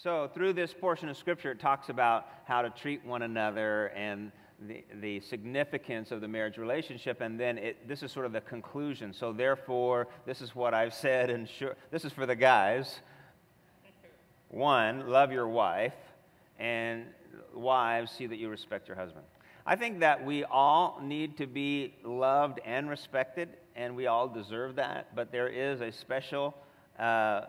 So through this portion of Scripture, it talks about how to treat one another and the significance of the marriage relationship, and then this is sort of the conclusion. So therefore, this is what I've said, and this is for the guys. 1, love your wife, and wives, see that you respect your husband. I think that we all need to be loved and respected, and we all deserve that, but there is a special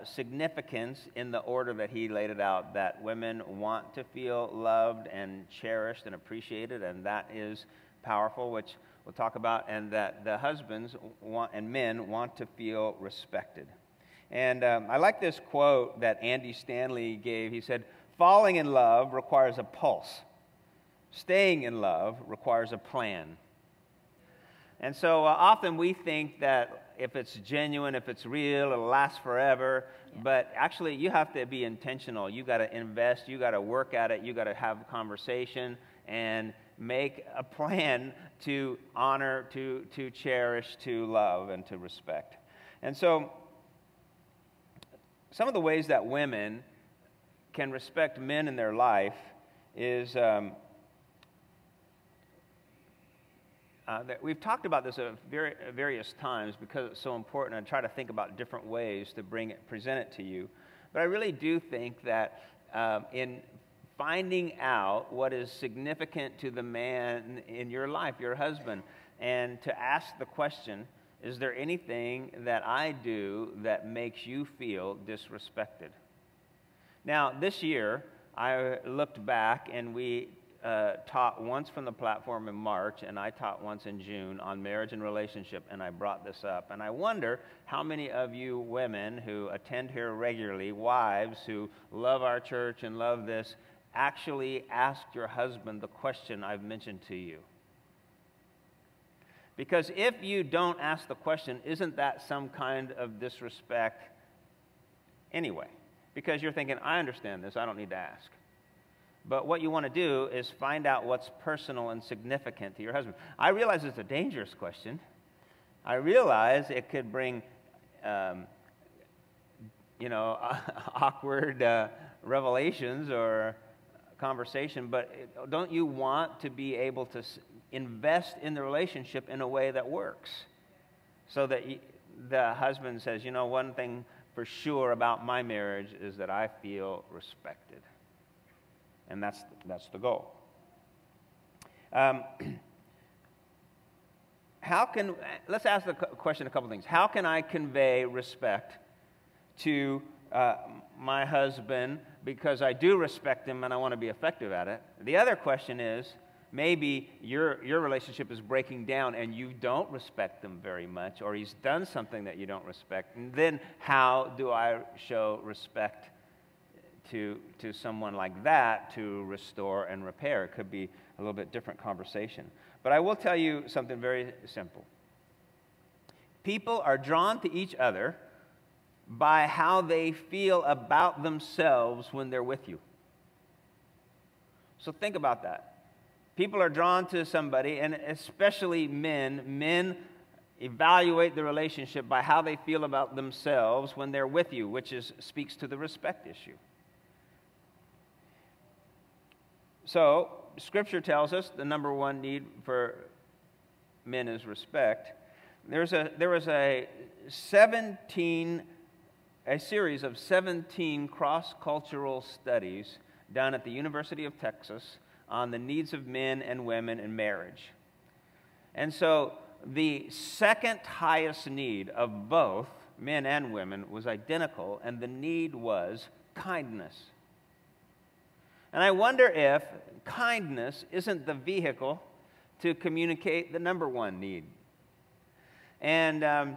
significance in the order that he laid it out, that women want to feel loved and cherished and appreciated, and that is powerful, which we'll talk about, and that the husbands want and men want to feel respected. And I like this quote that Andy Stanley gave. He said, "Falling in love requires a pulse. Staying in love requires a plan." And so often we think that if it's genuine, if it's real, it'll last forever. Yeah. But actually, you have to be intentional. You got to invest. You got to work at it. You got to have a conversation and make a plan to honor, to cherish, to love, and to respect. And so, some of the ways that women can respect men in their life is that we've talked about this at various times because it's so important. I try to think about different ways to present it to you. But I really do think that in finding out what is significant to the man in your life, your husband, and to ask the question, is there anything that I do that makes you feel disrespected? Now, this year, I looked back and we taught once from the platform in March, and I taught once in June on marriage and relationship, and I brought this up. And I wonder how many of you women who attend here regularly, wives who love our church and love this, actually asked your husband the question I've mentioned to you. Because if you don't ask the question, isn't that some kind of disrespect anyway? Because you're thinking, I understand this, I don't need to ask. But what you want to do is find out what's personal and significant to your husband. I realize it's a dangerous question. I realize it could bring, awkward revelations or conversation, but don't you want to be able to invest in the relationship in a way that works? So that the husband says, you know, one thing for sure about my marriage is that I feel respected. And that's the goal. Let's ask the question a couple things. How can I convey respect to my husband because I do respect him and I want to be effective at it? The other question is, maybe your relationship is breaking down and you don't respect him very much, or he's done something that you don't respect. And then how do I show respect to someone like that to restore and repair? It could be a little bit different conversation. But I will tell you something very simple. People are drawn to each other by how they feel about themselves when they're with you. So think about that. People are drawn to somebody, and especially men. Men evaluate the relationship by how they feel about themselves when they're with you, which speaks to the respect issue. So, Scripture tells us the number one need for men is respect. There was a series of 17 cross-cultural studies done at the University of Texas on the needs of men and women in marriage. And so, the second highest need of both men and women was identical, and the need was kindness. And I wonder if kindness isn't the vehicle to communicate the number one need. And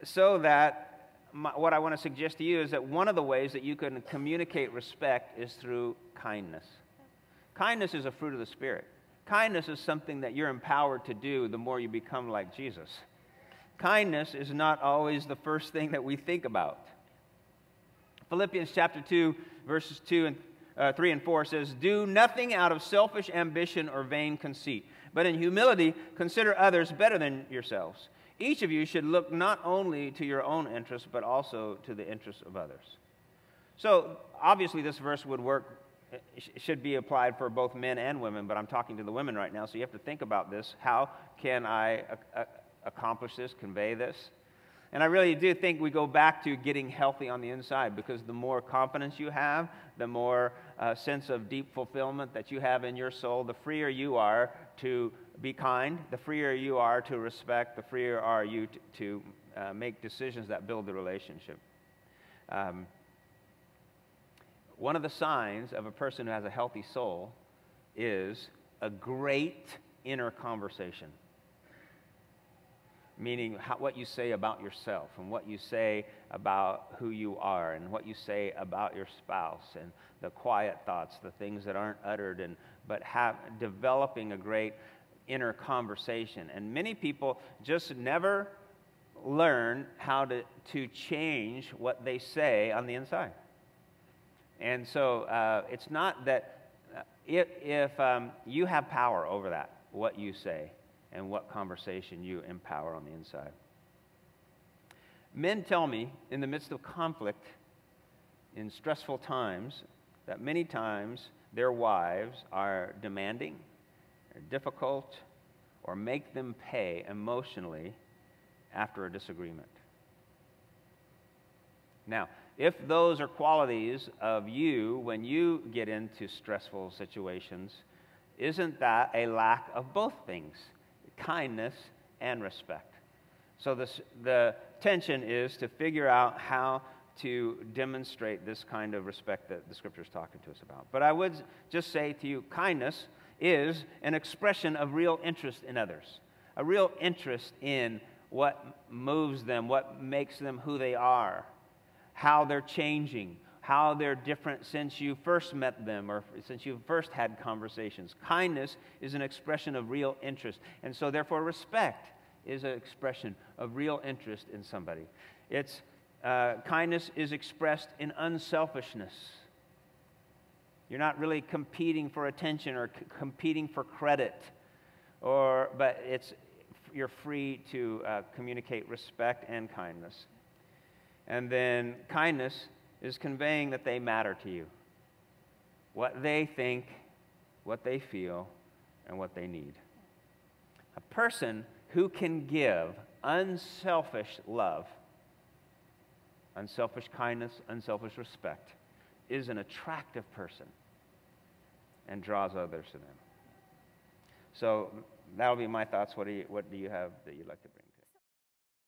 so that what I want to suggest to you is that one of the ways that you can communicate respect is through kindness. Kindness is a fruit of the Spirit. Kindness is something that you're empowered to do the more you become like Jesus. Kindness is not always the first thing that we think about. Philippians chapter 2, verses 3 and 4 says, "Do nothing out of selfish ambition or vain conceit, but in humility consider others better than yourselves. Each of you should look not only to your own interests, but also to the interests of others." So obviously this verse would work, should be applied for both men and women, but I'm talking to the women right now, so you have to think about this. How can I accomplish this, convey this? And I really do think we go back to getting healthy on the inside, because the more confidence you have, the more sense of deep fulfillment that you have in your soul, the freer you are to be kind, the freer you are to respect, the freer are you to make decisions that build the relationship. One of the signs of a person who has a healthy soul is a great inner conversation. Meaning what you say about yourself, and what you say about who you are, and what you say about your spouse, and the quiet thoughts, the things that aren't uttered, but developing a great inner conversation. And many people just never learn how to change what they say on the inside. And so it's not that if you have power over that, what you say, and what conversation you empower on the inside. Men tell me, in the midst of conflict, in stressful times, that many times their wives are demanding, or difficult, or make them pay emotionally after a disagreement. Now, if those are qualities of you when you get into stressful situations, isn't that a lack of both things? Kindness and respect. So the tension is to figure out how to demonstrate this kind of respect that the Scripture is talking to us about. But I would just say to you, kindness is an expression of real interest in others, a real interest in what moves them, what makes them who they are, how they're changing, how they're different since you first met them or since you first had conversations. Kindness is an expression of real interest. And so therefore respect is an expression of real interest in somebody. Kindness is expressed in unselfishness. You're not really competing for attention or competing for credit, but you're free to communicate respect and kindness. And then kindness is conveying that they matter to you. What they think, what they feel, and what they need. A person who can give unselfish love, unselfish kindness, unselfish respect, is an attractive person and draws others to them. So that'll be my thoughts. What do you have that you'd like to bring?